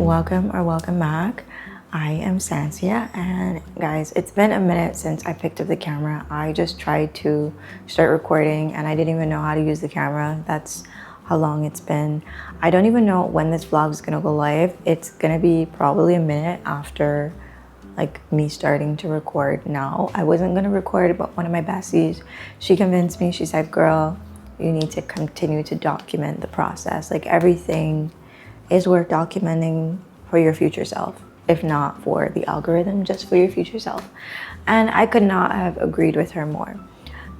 welcome back. I am Sansia, and guys, it's been a minute since I picked up the camera. I just tried to start recording and I didn't even know how to use the camera. That's how long it's been. I don't even know when this vlog is gonna go live. It's gonna be probably a minute after like me starting to record now. I wasn't gonna record, but one of my besties, she convinced me. She said, girl, you need to continue to document the process. Like, everything is worth documenting for your future self, if not for the algorithm, just for your future self. And I could not have agreed with her more.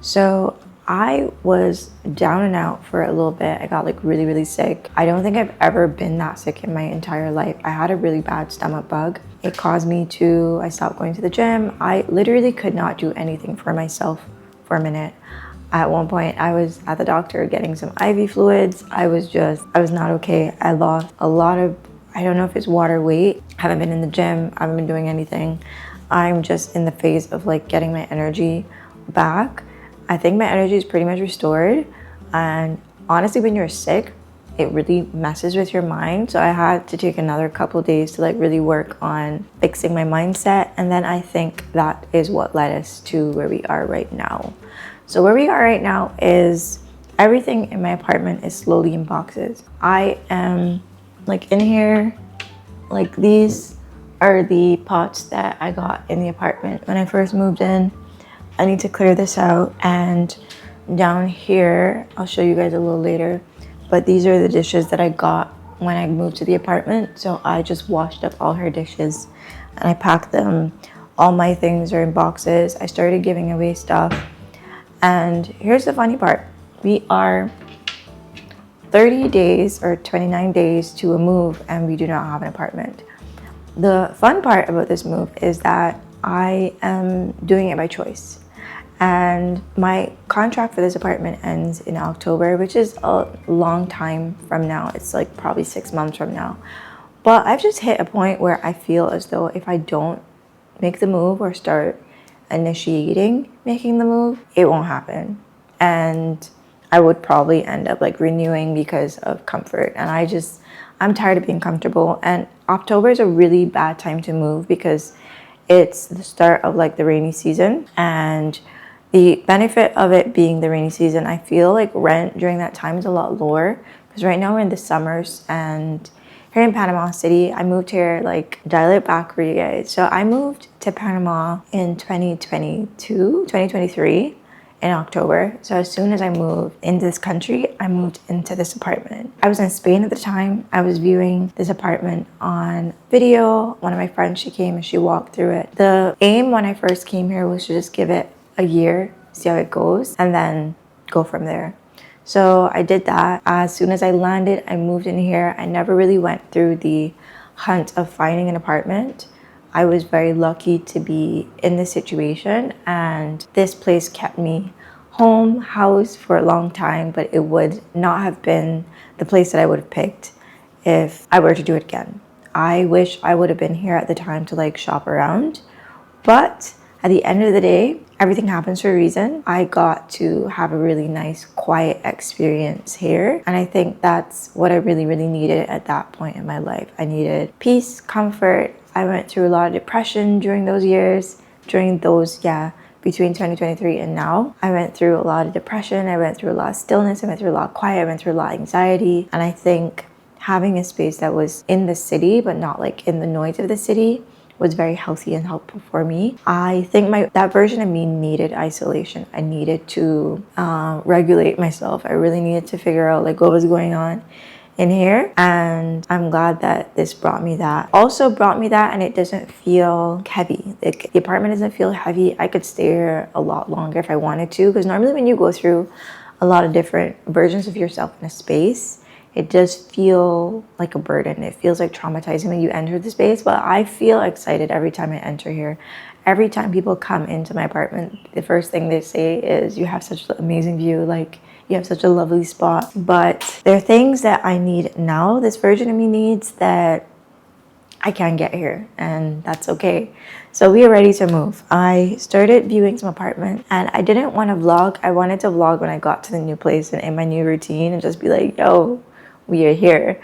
So I was down and out for a little bit. I got like really sick. I don't think I've ever been that sick in my entire life. I had a really bad stomach bug. It caused me to, I stopped going to the gym. I literally could not do anything for myself for a minute. At one point, I was at the doctor getting some IV fluids. I was not okay. I lost a lot of, I don't know if it's water weight. I haven't been in the gym. I haven't been doing anything. I'm just in the phase of like getting my energy back. I think my energy is pretty much restored. And honestly, when you're sick, it really messes with your mind. So I had to take another couple days to like really work on fixing my mindset. And then I think that is what led us to where we are right now. So where we are right now is everything in my apartment is slowly in boxes. I am like in here, like these are the pots that I got in the apartment when I first moved in. I need to clear this out. And down here, I'll show you guys a little later, but these are the dishes that I got when I moved to the apartment. So I just washed up all her dishes and I packed them. All my things are in boxes. I started giving away stuff. And here's the funny part. We are 30 days or 29 days to a move and we do not have an apartment. The fun part about this move is that I am doing it by choice. And my contract for this apartment ends in October, which is a long time from now. It's like probably 6 months from now. But I've just hit a point where I feel as though if I don't make the move or start initiating making the move, it won't happen. And I would probably end up like renewing because of comfort. And I'm tired of being comfortable. And October is a really bad time to move because it's the start of like the rainy season. And the benefit of it being the rainy season, I feel like rent during that time is a lot lower because right now we're in the summers. And here in Panama City, I moved here, like, dial it back for you guys. So I moved to Panama in 2023 in October. So as soon as I moved into this country, I moved into this apartment. I was in Spain at the time. I was viewing this apartment on video. One of my friends, she came and she walked through it. The aim when I first came here was to just give it a year, see how it goes, and then go from there. So I did that. As soon as I landed, I moved in here. I never really went through the hunt of finding an apartment. I was very lucky to be in this situation, and this place kept me home, house for a long time, but it would not have been the place that I would have picked if I were to do it again. I wish I would have been here at the time to like shop around, but at the end of the day, everything happens for a reason. I got to have a really nice, quiet experience here. And I think that's what I really needed at that point in my life. I needed peace, comfort. I went through a lot of depression during those years, between 2023 and now. I went through a lot of depression. I went through a lot of stillness. I went through a lot of quiet. I went through a lot of anxiety. And I think having a space that was in the city, but not like in the noise of the city, was very healthy and helpful for me. I think that version of me needed isolation. I needed to regulate myself. I really needed to figure out like what was going on in here. And I'm glad that this brought me that. Also brought me that, and it doesn't feel heavy. Like, the apartment doesn't feel heavy. I could stay here a lot longer if I wanted to, because normally when you go through a lot of different versions of yourself in a space, it does feel like a burden. It feels like traumatizing when you enter the space, but I feel excited every time I enter here. Every time people come into my apartment, the first thing they say is, you have such an amazing view, like you have such a lovely spot. But there are things that I need now, this version of me needs, that I can't get here, and that's okay. So we are ready to move. I started viewing some apartments, and I didn't want to vlog. I wanted to vlog when I got to the new place and in my new routine and just be like, yo, we are here.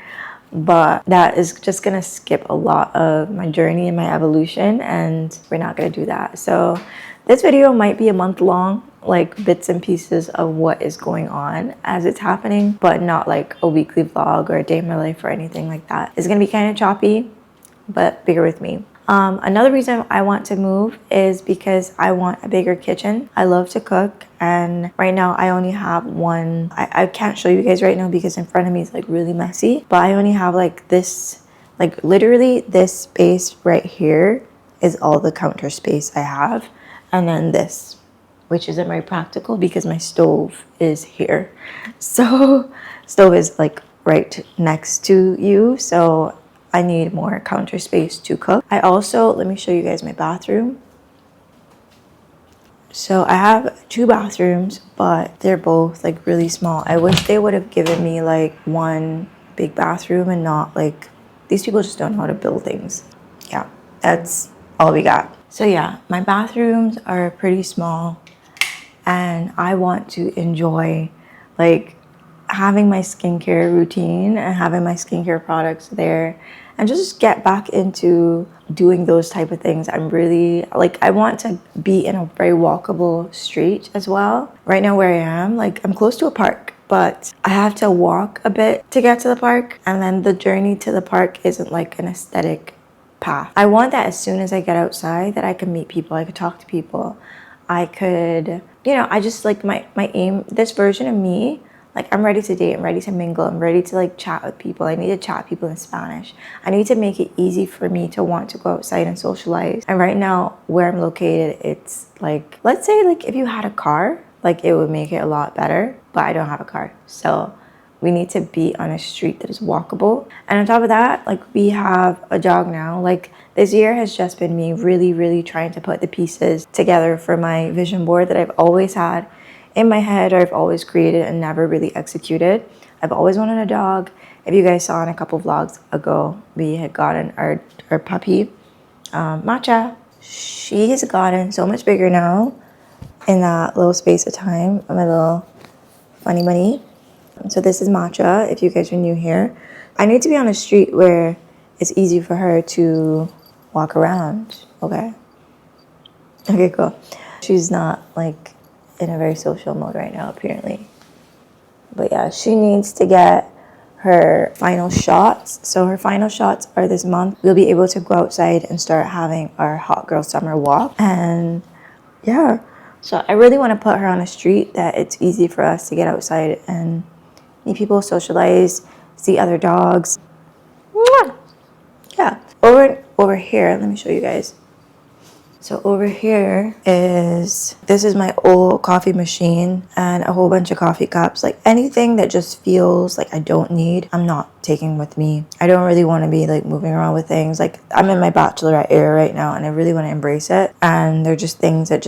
but that is just gonna skip a lot of my journey and my evolution, and we're not gonna do that. So this video might be a month long, like bits and pieces of what is going on as it's happening, but not like a weekly vlog or a day in my life or anything like that. It's gonna be kind of choppy, but bear with me. Another reason I want to move is because I want a bigger kitchen. I love to cook, and right now I only have one. I can't show you guys right now because in front of me is like really messy, but I only have like this, like literally this space right here is all the counter space I have, and then this, which isn't very practical because my stove is here. So stove is like right next to you, so I need more counter space to cook. I also, let me show you guys my bathroom. So I have 2 bathrooms, but they're both like really small. I wish they would have given me like one big bathroom and not like, these people just don't know how to build things. Yeah, that's all we got. So yeah, my bathrooms are pretty small, and I want to enjoy like having my skincare routine and having my skincare products there, and just get back into doing those type of things. I'm really like, I want to be in a very walkable street as well. Right now where I am, like I'm close to a park, but I have to walk a bit to get to the park, and then the journey to the park isn't like an aesthetic path. I want that as soon as I get outside that I can meet people, I could talk to people, I could, you know, I just like my aim, this version of me, like I'm ready to date, I'm ready to mingle, I'm ready to like chat with people. I need to chat with people in Spanish. I need to make it easy for me to want to go outside and socialize. And right now where I'm located, it's like, let's say like if you had a car, like it would make it a lot better, but I don't have a car. So we need to be on a street that is walkable. And on top of that, like we have a dog now. Like this year has just been me really trying to put the pieces together for my vision board that I've always had in my head, or I've always created and never really executed. I've always wanted a dog. If you guys saw in a couple vlogs ago, we had gotten our puppy, Matcha. She has gotten so much bigger now in that little space of time. My little funny bunny. So this is Matcha, if you guys are new here. I need to be on a street where it's easy for her to walk around, okay? Okay, cool. She's not like in a very social mode right now, apparently. But yeah, she needs to get her final shots. So her final shots are this month. We'll be able to go outside and start having our hot girl summer walk. And yeah, so I really want to put her on a street that it's easy for us to get outside and meet people, socialize, see other dogs. Yeah, over here, let me show you guys. So over here this is my old coffee machine and a whole bunch of coffee cups. Like anything that just feels like I don't need, I'm not taking with me. I don't really want to be like moving around with things. Like I'm in my bachelorette era right now, and I really want to embrace it. And they're just things that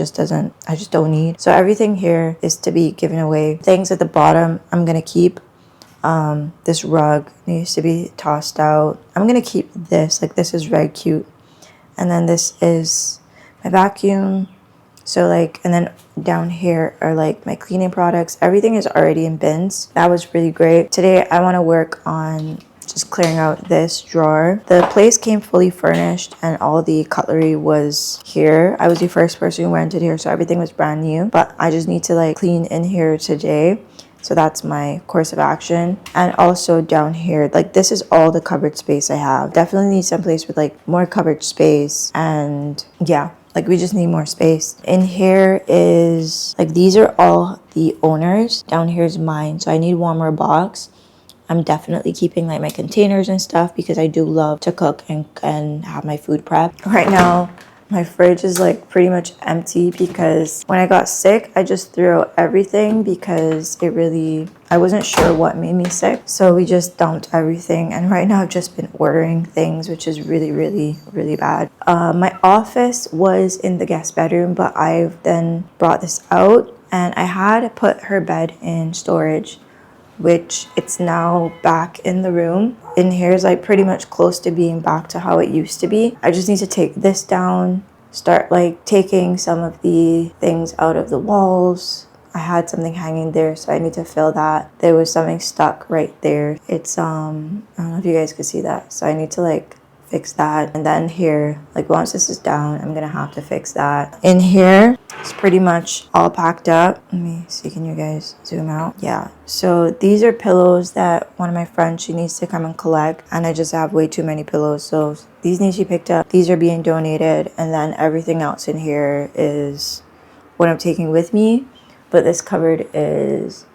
I just don't need. So everything here is to be given away. Things at the bottom I'm gonna keep. This rug needs to be tossed out. I'm gonna keep this. Like this is very cute. And then this is my vacuum. So like, and then down here are like my cleaning products. Everything is already in bins. That was really great. Today I want to work on just clearing out this drawer. The place came fully furnished and all the cutlery was here. I was the first person who rented here, so everything was brand new, but I just need to like clean in here today. So that's my course of action. And also down here, like this is all the cupboard space I have. Definitely need some place with like more cupboard space. And yeah, like we just need more space. In here is like, these are all the owners. Down here is mine. So I need one more box. I'm definitely keeping like my containers and stuff because I do love to cook and have my food prep. Right now, my fridge is like pretty much empty because when I got sick, I just threw out everything because I wasn't sure what made me sick. So we just dumped everything. And right now I've just been ordering things, which is really bad. My office was in the guest bedroom, but I've then brought this out and I had put her bed in storage, which it's now back in the room. In here is like pretty much close to being back to how it used to be. I just need to take this down, start like taking some of the things out of the walls. I had something hanging there, so I need to fill that. There was something stuck right there. It's I don't know if you guys could see that, so I need to like fix that. And then here, like once this is down, I'm gonna have to fix that. In here, it's pretty much all packed up. Let me see, can you guys zoom out? Yeah, so these are pillows that one of my friends, she needs to come and collect, and I just have way too many pillows, so these need to be picked up. These are being donated, and then everything else in here is what I'm taking with me. But this cupboard is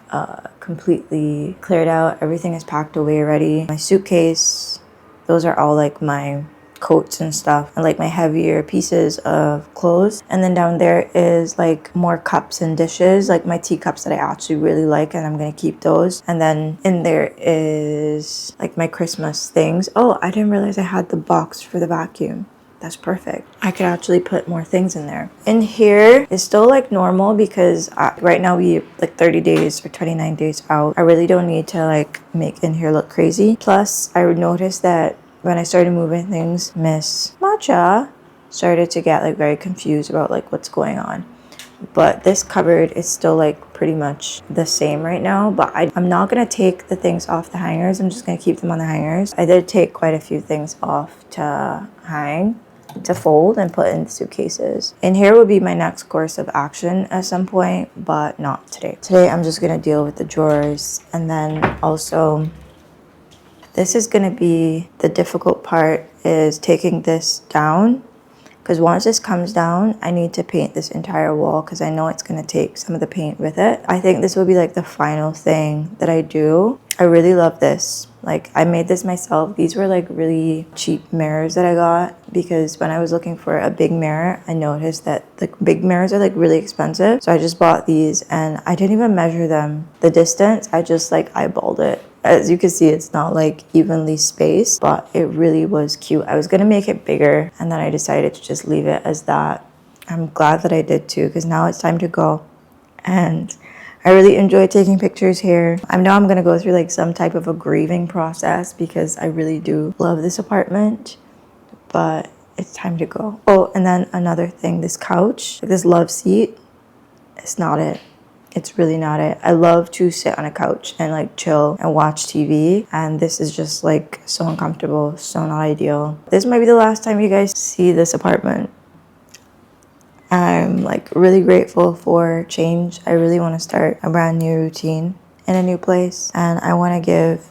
completely cleared out. Everything is packed away already. My suitcase, those are all like my coats and stuff, and like my heavier pieces of clothes. And then down there is like more cups and dishes, like my teacups that I actually really like, and I'm gonna keep those. And then in there is like my Christmas things. Oh, I didn't realize I had the box for the vacuum. That's perfect. I could actually put more things in there. In here is still like normal because right now we like 30 days or 29 days out. I really don't need to like make in here look crazy. Plus, I would notice that when I started moving things, Miss Matcha started to get like very confused about like what's going on. But this cupboard is still like pretty much the same right now, but I'm not gonna take the things off the hangers. I'm just gonna keep them on the hangers. I did take quite a few things off to hang, to fold and put in the suitcases. In here would be my next course of action at some point, but not today. Today I'm just gonna deal with the drawers, and then also this is gonna be the difficult part, is taking this down, because once this comes down, I need to paint this entire wall because I know it's gonna take some of the paint with it. I think this will be like the final thing that I do. I really love this. Like, I made this myself. These were like really cheap mirrors that I got because when I was looking for a big mirror, I noticed that the big mirrors are like really expensive. So I just bought these, and I didn't even measure them. The distance, I just like eyeballed it. As you can see, it's not like evenly spaced, but it really was cute. I was gonna make it bigger, and then I decided to just leave it as that. I'm glad that I did too, because now it's time to go. And I really enjoy taking pictures here. I know I'm gonna go through like some type of a grieving process because I really do love this apartment, but it's time to go. Oh, and then another thing, this couch, this love seat, it's not it. It's really not it. I love to sit on a couch and like chill and watch TV, and this is just like so uncomfortable, so not ideal. This might be the last time you guys see this apartment. I'm like really grateful for change. I really want to start a brand new routine in a new place, and I want to give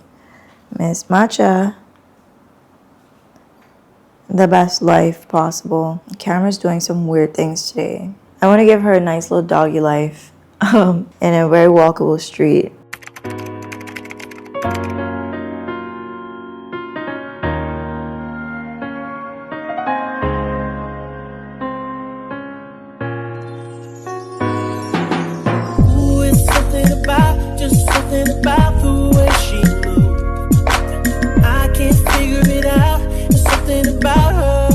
Miss Matcha the best life possible. The camera's doing some weird things today. I want to give her a nice little doggy life in a very walkable street. About the way she moved, I can't figure it out. There's something about her.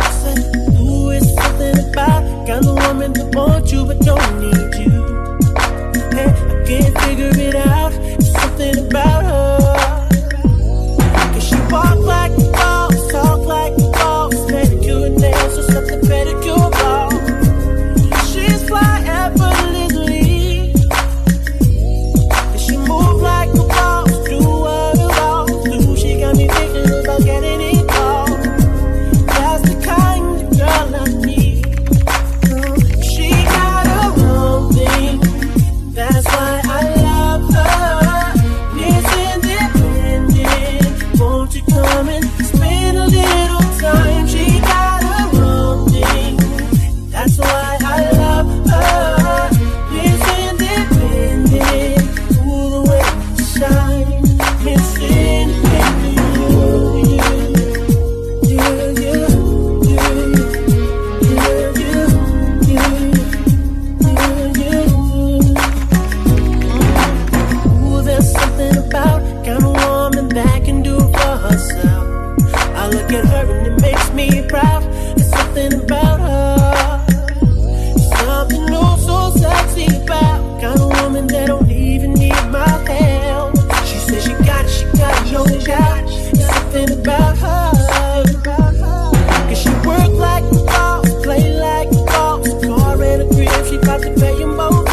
I said, ooh, it's something about kind of woman that wants you but don't need you. Hey, I can't figure it out. There's something about her. 'Cause she walk like a boss, talk like a boss, pedicure and nails or something pedicure boss. She's fly effortlessly. About her, 'cause she work like a boss, play like a boss, car and a crib, she about to pay them both.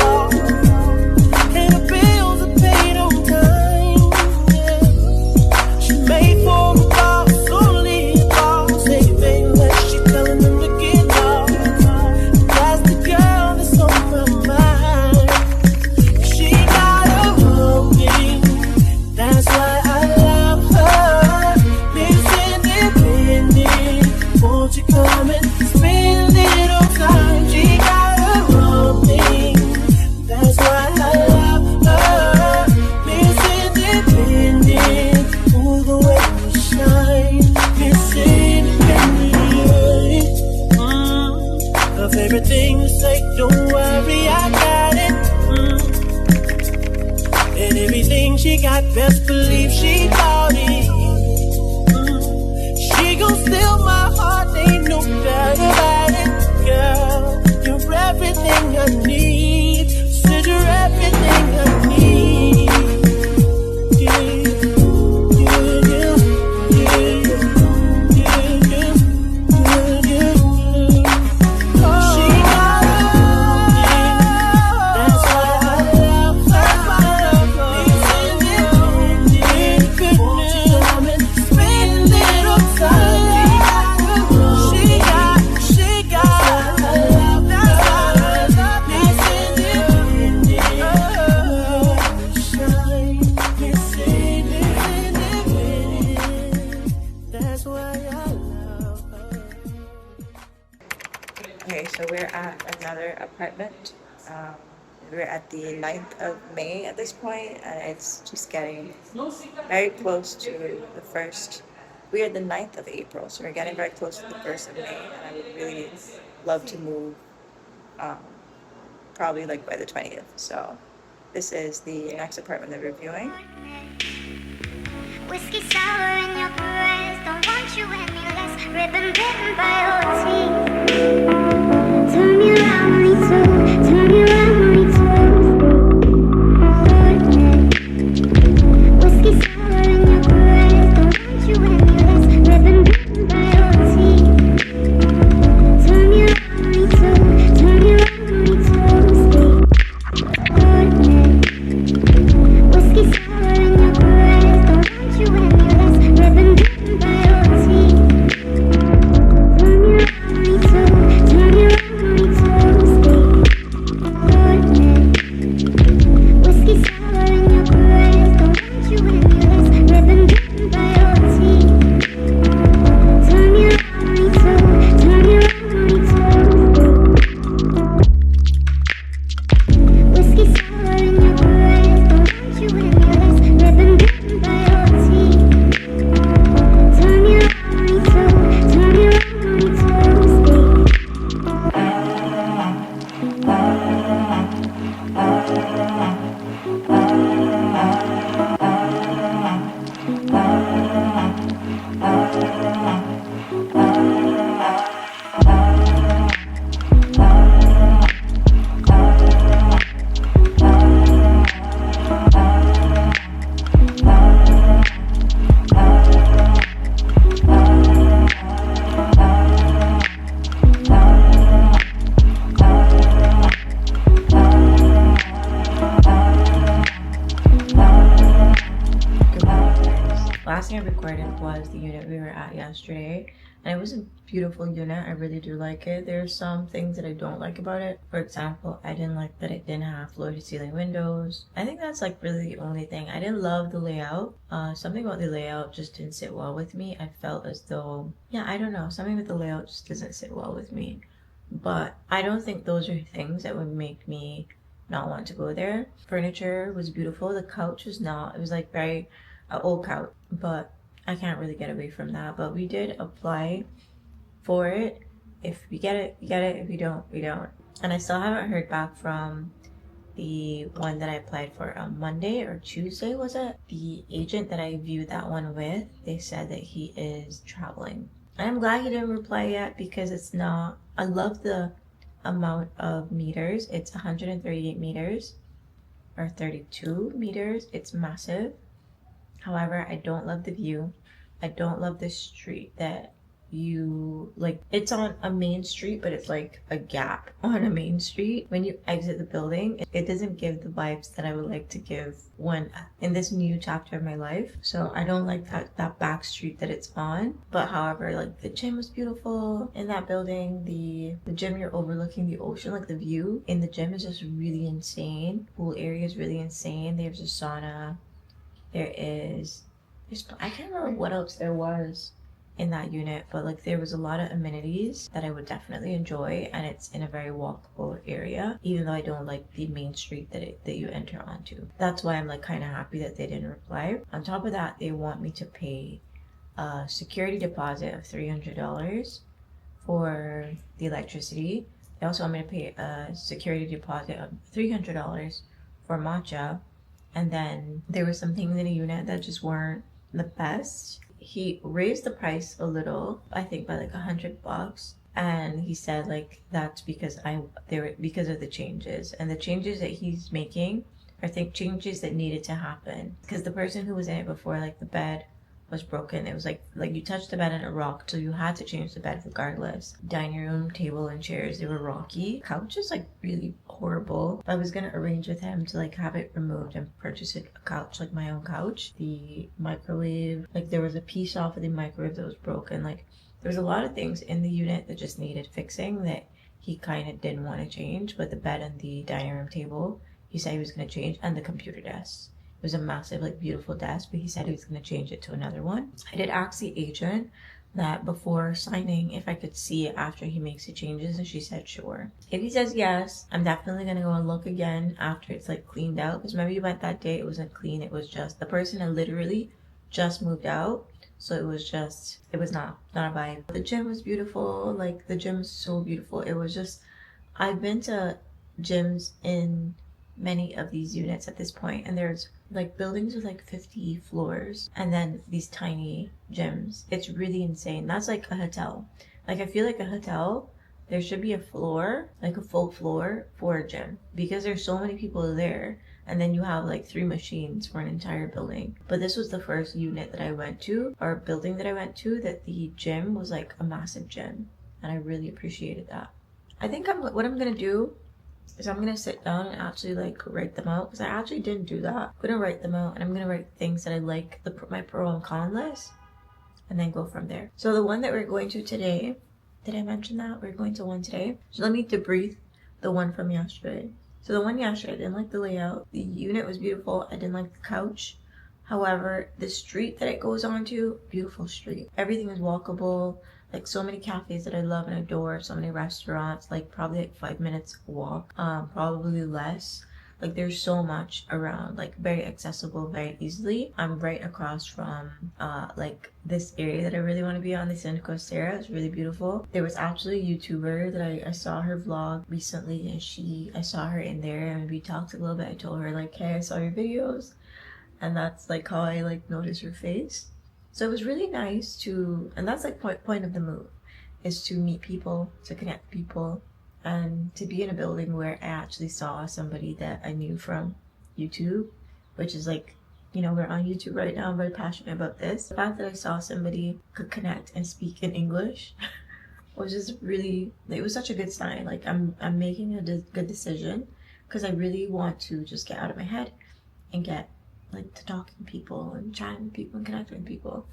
at another apartment. We're at the 9th of May at this point, and it's just getting very close to the first. We are the 9th of April, so we're getting very close to the 1st of May, and I would really love to move um, probably like by the 20th. So this is the next apartment that we're viewing. Whiskey sour in your breath, don't want you any less. Ribbon bitten by your teeth. Turn me around, me too. Turn me around, me too. Whiskey sour in your breath, don't want you any less. Ribbon bitten by your teeth. Turn me around, me too. Turn me around, me too. Whiskey sour in your breath, don't want you any less. Ribbon bitten by your teeth. Turn me around, me too. Turn me around, me too. Whiskey sour in your breath, don't want you any less. Ribbon bitten by your teeth. Turn me around, me too. Turn me around, me too. Whiskey sour in your breath, don't want you any less. Ribbon bitten by your teeth. Turn me around, me too. Turn me around, me too. Last thing I recorded was the unit we were at yesterday, and it was a beautiful unit. I really do like it. There's some things that I don't like about it. For example, I didn't like that it didn't have floor to ceiling windows. I think that's like really the only thing. I didn't love the layout. Something about the layout just didn't sit well with me. I felt as though, yeah, I don't know, something with the layout just doesn't sit well with me. But I don't think those are things that would make me not want to go there. Furniture was beautiful. The couch was not. It was like very old couch, but I can't really get away from that. But we did apply for it. If we get it, we get it. If we don't, we don't. And I still haven't heard back from the one that I applied for on Monday or Tuesday, was it? The agent that I viewed that one with, they said that he is traveling. And I'm glad he didn't reply yet, because it's not, I love the amount of meters. It's 138 meters or 32 meters. It's massive. However, I don't love the view. I don't love the street that you, like, it's on a main street, but it's like a gap on a main street. When you exit the building, it doesn't give the vibes that I would like to give when in this new chapter of my life. So I don't like that back street that it's on. But however, like, the gym was beautiful in that building. The gym, you're overlooking the ocean. Like, the view in the gym is just really insane. Pool area is really insane. There's a sauna. There's I can't remember what else there was in that unit, but like there was a lot of amenities that I would definitely enjoy, and it's in a very walkable area, even though I don't like the main street that you enter onto. That's why I'm like kind of happy that they didn't reply. On top of that, they want me to pay a security deposit of $300 for the electricity. They also want me to pay a security deposit of $300 for matcha. And then there were some things in a unit that just weren't the best. He raised the price a little, I think by like $100, and he said like that's because because of the changes, and the changes that he's making are changes that needed to happen, because the person who was in it before, like the bed was broken. It was like you touched the bed and it rocked, so you had to change the bed regardless. Dining room table and chairs, they were rocky. Couch is like really horrible. I was gonna arrange with him to like have it removed and purchase a couch, like my own couch. The microwave, like there was a piece off of the microwave that was broken. Like there was a lot of things in the unit that just needed fixing that he kind of didn't want to change. But the bed and the dining room table, he said he was gonna change, and the computer desk. It was a massive, like, beautiful desk, but he said he was going to change it to another one. I did ask the agent that before signing if I could see it after he makes the changes, and she said sure. If he says yes, I'm definitely gonna go and look again after it's like cleaned out, because remember you went that day, it wasn't clean, it was just the person had literally just moved out, so it was not a vibe. The gym was beautiful, like the gym is so beautiful. It was just, I've been to gyms in many of these units at this point, and there's like buildings with like 50 floors and then these tiny gyms. It's really insane. That's like a hotel. Like I feel like a hotel, there should be a floor, like a full floor for a gym, because there's so many people there, and then you have like 3 machines for an entire building. But this was the first unit that I went to, or building that I went to, that the gym was like a massive gym, and I really appreciated that. I think what I'm gonna do is I'm gonna sit down and actually like write them out, because I actually didn't do that. I'm gonna write them out, and I'm gonna write things that I like, my pro and con list, and then go from there. So the one that we're going to today, did I mention that we're going to one today? So let me debrief the one from yesterday. So the one yesterday, I didn't like the layout. The unit was beautiful. I didn't like the couch. However, the street that it goes onto, beautiful street. Everything is walkable. Like so many cafes that I love and adore, so many restaurants, like probably like 5 minutes walk, probably less. Like there's so much around, like very accessible, very easily. I'm right across from like this area that I really want to be on, the Santa Costera. It's really beautiful. There was actually a YouTuber that I saw her vlog recently, and I saw her in there, and we talked a little bit. I told her like, hey, I saw your videos, and that's like how I like noticed her face. So it was really nice to, and that's like point of the move, is to meet people, to connect people, and to be in a building where I actually saw somebody that I knew from YouTube, which is like, you know, we're on YouTube right now. I'm very passionate about this. The fact that I saw somebody could connect and speak in English was just really, it was such a good sign. Like I'm making a good decision, because I really want to just get out of my head and get like to talking to people and chatting with people and connecting with people,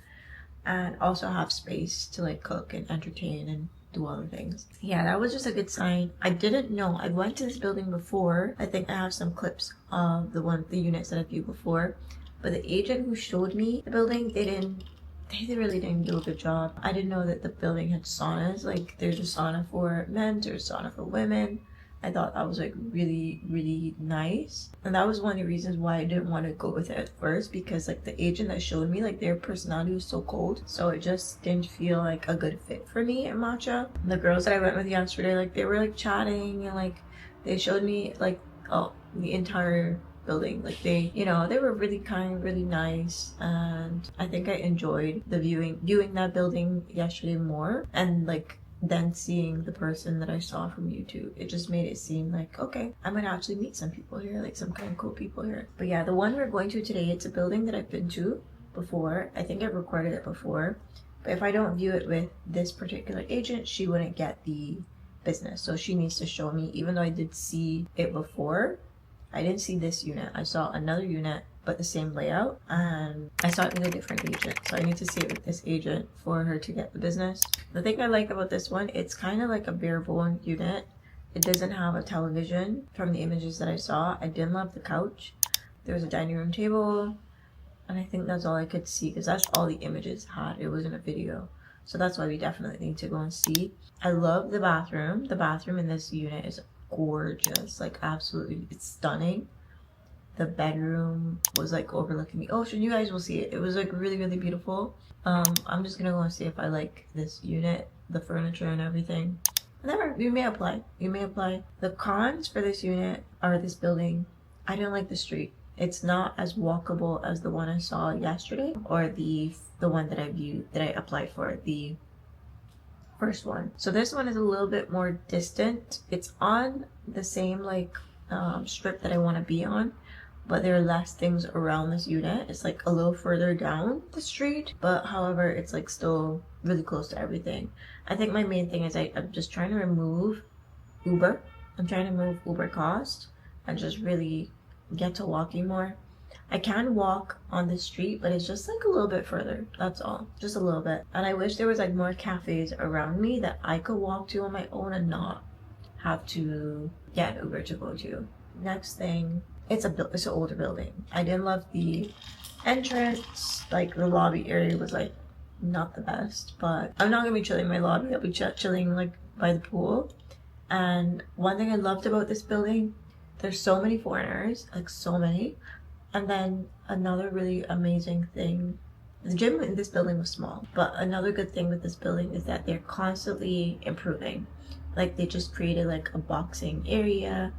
and also have space to like cook and entertain and do other things. Yeah, that was just a good sign. I didn't know, I went to this building before. I think I have some clips of the units that I viewed before, but the agent who showed me the building, they really didn't do a good job. I didn't know that the building had saunas. Like there's a sauna for men, there's a sauna for women. I thought that was like really, really nice. And that was one of the reasons why I didn't want to go with it at first, because like the agent that showed me, like their personality was so cold. So it just didn't feel like a good fit for me in matcha. The girls that I went with yesterday, like they were like chatting, and like they showed me like the entire building. Like they, you know, they were really kind, really nice. And I think I enjoyed the viewing that building yesterday more. And like then seeing the person that I saw from YouTube, it just made it seem like, okay, I'm gonna actually meet some people here, like some kind of cool people here. But yeah, the one we're going to today, it's a building that I've been to before. I think I've recorded it before, but if I don't view it with this particular agent, she wouldn't get the business. So she needs to show me, even though I did see it before, I didn't see this unit. I saw another unit, but the same layout, and I saw it with a different agent. So I need to see it with this agent for her to get the business. The thing I like about this one, it's kind of like a bare bone unit. It doesn't have a television from the images that I saw. I didn't love the couch. There was a dining room table, and I think that's all I could see, because that's all the images had. It wasn't a video. So that's why we definitely need to go and see. I love the bathroom. The bathroom in this unit is gorgeous, like absolutely, it's stunning. The bedroom was like overlooking the ocean. You guys will see it. It was like really, really beautiful. I'm just gonna go and see if I like this unit, the furniture and everything. Whatever, you may apply. You may apply. The cons for this unit, or this building, I didn't like the street. It's not as walkable as the one I saw yesterday, or the one that I applied for, the first one. So this one is a little bit more distant. It's on the same like strip that I want to be on, but there are less things around this unit. It's like a little further down the street, but however, it's like still really close to everything. I think my main thing is I'm just trying to remove Uber. I'm trying to remove Uber cost and just really get to walking more. I can walk on the street, but it's just like a little bit further. That's all, just a little bit. And I wish there was like more cafes around me that I could walk to on my own and not have to get an Uber to go to. Next thing, it's an older building. I didn't love the entrance. Like the lobby area was like not the best, but I'm not gonna be chilling in my lobby. I'll be chilling like by the pool. And one thing I loved about this building, there's so many foreigners, like so many. And then another really amazing thing, the gym in this building was small, but another good thing with this building is that they're constantly improving. Like they just created like a boxing area,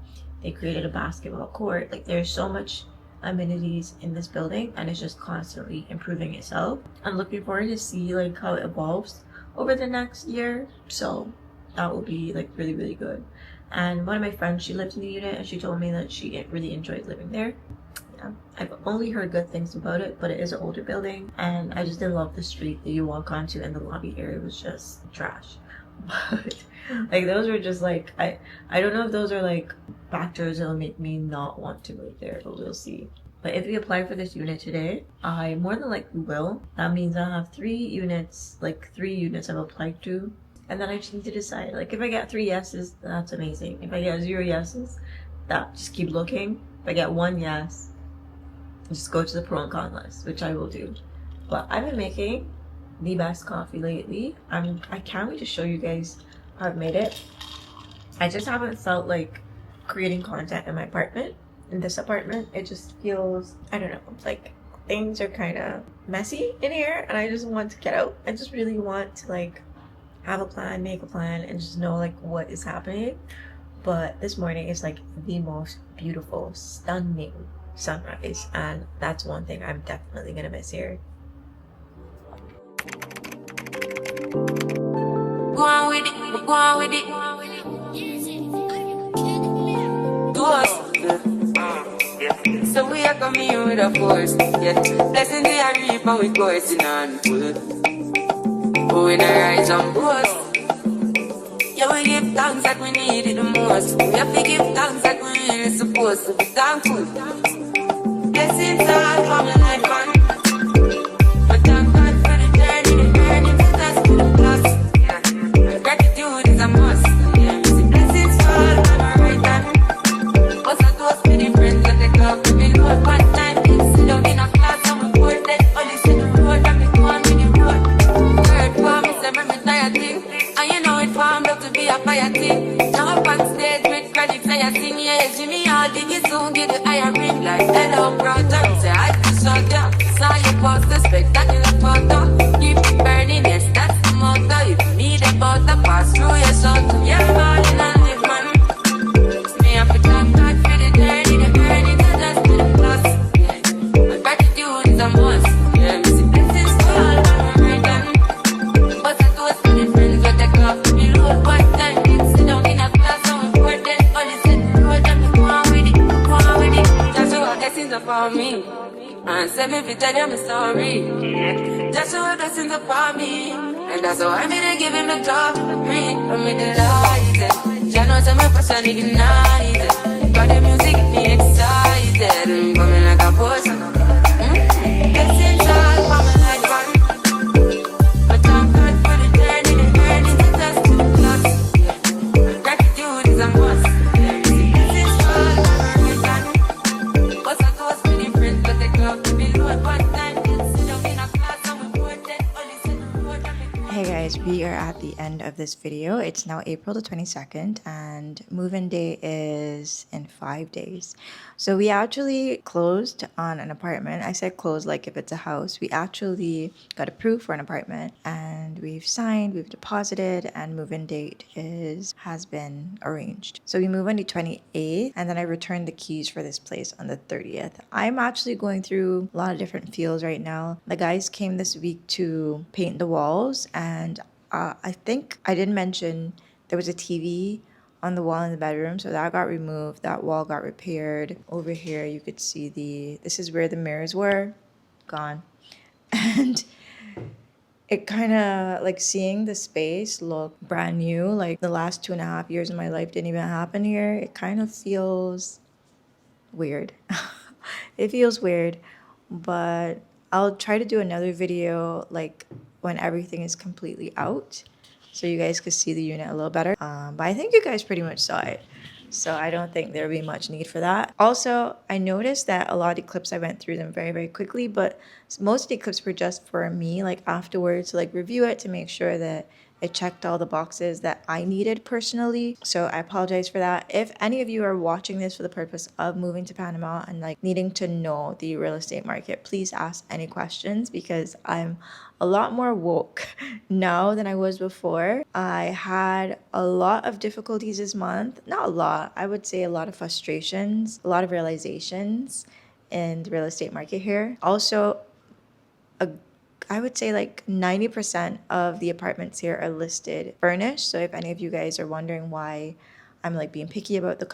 they created a basketball court. Like there's so much amenities in this building, and it's just constantly improving itself. I'm looking forward to see like how it evolves over the next year. So that will be like really, really good. And one of my friends, she lives in the unit, and she told me that she really enjoyed living there. Yeah, I've only heard good things about it, but it is an older building, and I just didn't love the street that you walk onto, and the lobby area was just trash. But like those were just like, I don't know if those are like factors that'll make me not want to live there, but we'll see. But if we apply for this unit today, I more than likely will. That means I have 3 units, like 3 units I've applied to. And then I just need to decide, like if I get 3 yeses, that's amazing. If I get 0 yeses, that just keep looking. If I get 1 yes, just go to the pro and con list, which I will do. But I've been making the best coffee lately. I can't wait to show you guys how I've made it. I just haven't felt like creating content in my apartment. In this apartment, it just feels, I don't know, like things are kind of messy in here, and I just want to get out. I just really want to like have a plan, make a plan, and just know like what is happening. But this morning is like the most beautiful, stunning sunrise, and that's one thing I'm definitely gonna miss here. Go on with it, go on with it. Do us. So we are coming here with a force. Yeah. Blessing they are reap and we coursing on foot. But when I rise on boast, yeah, we give thanks that we need it the most. We have to give thanks that we really supposed to be thankful. Blessings all for my life, man. But thank God for the journey, the earnings, the task, the plus. Yeah. Gratitude is a must. Yeah. Blessings fall on my right hand. What's a toast to the friends that they love to be low. One time, sit down in a class and we board then only see the road and me go on with the road. Word for me, say me tired thing. And you know it formed up to be a fire thing. Now up on stage with credits I sing, yeah, Jimmy, I'll dig it soon, get the iron ring like hello, brother. Say I just shot down, saw you post a spectacular photo. Keep it burning, yes, that's the motto. If you need a butter, pass through your shot. Yeah, man, in a live, man. Me have to thank God for the journey, the earning, the just to the plus. Yeah, my gratitude is a must. Yeah, me see blessings fall on my right hand. But I toast to the friends that take off the road. One time, sit down in a class and we board then only see the road and me go on with it, go on with it. Just what blessings upon me. And say me fi tell you my story. Just what blessings upon me. And that's why I'm gonna give him the top free. I'm in the light. You know some my passion ignited. Got the music get me excited. I'm coming like a potion. Blessings all for my life, man. But thank God for the journey, the earnings, the task to the plus. Gratitude is a must. Blessings fall on my right hand. What's a toast to the friends that they club to be low. One time, sit down in a class and we board then only see the road and me go on. Hey guys, we are at the end of this video. It's now April the 22nd, and move-in day is in 5 days. So we actually closed on an apartment. I said closed like if it's a house. We actually got approved for an apartment, and we've signed, we've deposited, and move-in date has been arranged. So we move on the 28th, and then I returned the keys for this place on the 30th. I'm actually going through a lot of different feels right now. The guys came this week to paint the walls, and I think I didn't mention there was a TV on the wall in the bedroom, so that got removed. That wall got repaired. Over here you could see this is where the mirrors were, gone. And it kind of like seeing the space look brand new, like the last 2.5 years of my life didn't even happen here. It kind of feels weird. It feels weird, but I'll try to do another video like when everything is completely out, so you guys could see the unit a little better. But I think you guys pretty much saw it. so I don't think there'll be much need for that. Also, I noticed that a lot of the clips, I went through them very, very quickly, but most of the clips were just for me, like afterwards, to like review it to make sure that it checked all the boxes that I needed personally. So I apologize for that. If any of you are watching this for the purpose of moving to Panama and like needing to know the real estate market, please ask any questions because I'm a lot more woke now than I was before. I had a lot of difficulties this month. Not a lot, I would say a lot of frustrations, a lot of realizations in the real estate market here. Also, I would say like 90% of the apartments here are listed furnished. So if any of you guys are wondering why I'm like being picky about the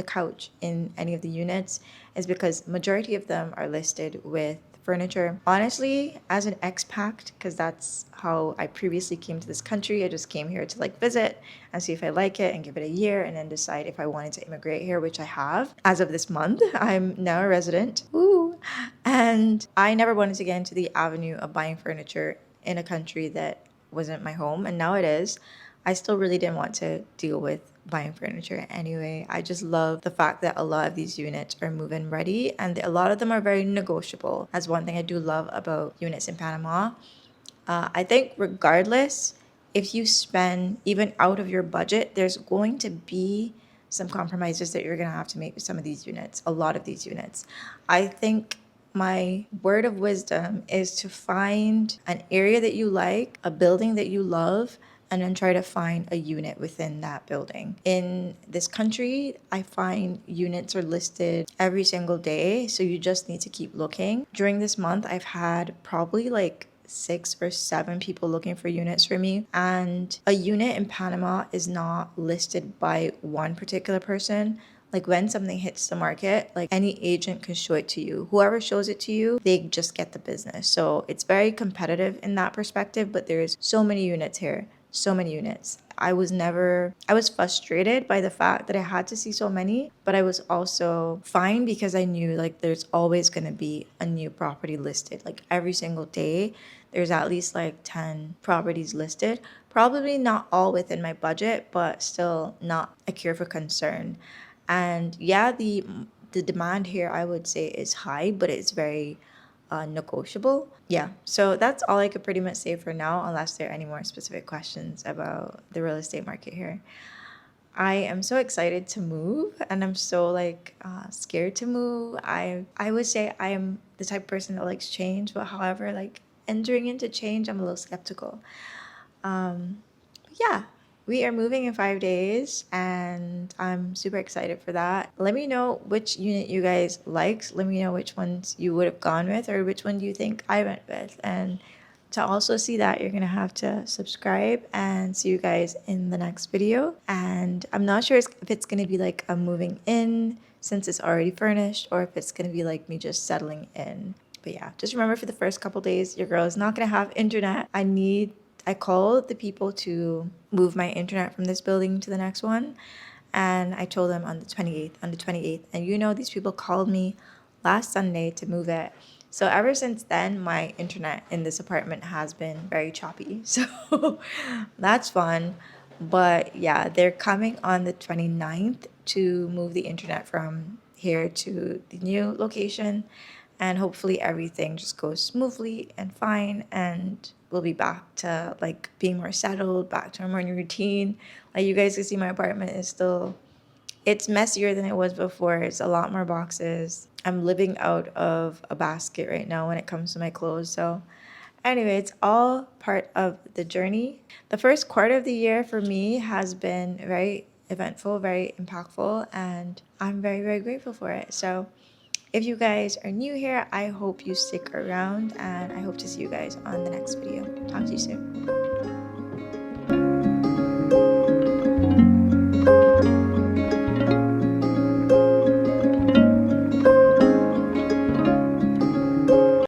couch in any of the units, is because majority of them are listed with furniture. Honestly, as an expat, because that's how I previously came to this country, I just came here to like visit and see if I like it and give it a year and then decide if I wanted to immigrate here, which I have. As of this month, I'm now a resident. Woo! And I never wanted to get into the avenue of buying furniture in a country that wasn't my home, and now it is. I still really didn't want to deal with buying furniture anyway. I just love the fact that a lot of these units are move-in ready and a lot of them are very negotiable. That's one thing I do love about units in Panama. I think regardless, if you spend even out of your budget, there's going to be some compromises that you're going to have to make with some of these units, a lot of these units. I think my word of wisdom is to find an area that you like, a building that you love, and then try to find a unit within that building. In this country, I find units are listed every single day, so you just need to keep looking. During this month, I've had probably like 6 or 7 people looking for units for me, and a unit in Panama is not listed by one particular person. Like when something hits the market, like any agent can show it to you. Whoever shows it to you, they just get the business. So it's very competitive in that perspective, but there's so many units here, so many units. I was frustrated by the fact that I had to see so many, but I was also fine because I knew like there's always going to be a new property listed. Like every single day, there's at least like 10 properties listed. Probably not all within my budget, but still not a cure for concern. And yeah, the demand here I would say is high, but it's very negotiable. Yeah, so that's all I could pretty much say for now, unless there are any more specific questions about the real estate market here. I am so excited to move, and I'm so like scared to move. I would say I am the type of person that likes change, but however, like entering into change, I'm a little skeptical. Yeah, we are moving in 5 days and I'm super excited for that. Let me know which unit you guys liked. Let me know which ones you would have gone with or which one do you think I went with. And to also see that, you're going to have to subscribe, and see you guys in the next video. And I'm not sure if it's going to be like a moving in since it's already furnished, or if it's going to be like me just settling in. But yeah, just remember for the first couple days, your girl is not going to have internet. I called the people to move my internet from this building to the next one, and I told them on the 28th, and you know, these people called me last Sunday to move it. So ever since then, my internet in this apartment has been very choppy. So that's fun. But yeah, they're coming on the 29th to move the internet from here to the new location. And hopefully everything just goes smoothly and fine, and we'll be back to like being more settled, back to our morning routine. Like you guys can see, my apartment is still, it's messier than it was before. It's a lot more boxes. I'm living out of a basket right now when it comes to my clothes. So anyway, it's all part of the journey. The first quarter of the year for me has been very eventful, very impactful, and I'm very, very grateful for it. So if you guys are new here, I hope you stick around, and I hope to see you guys on the next video. Talk to you soon.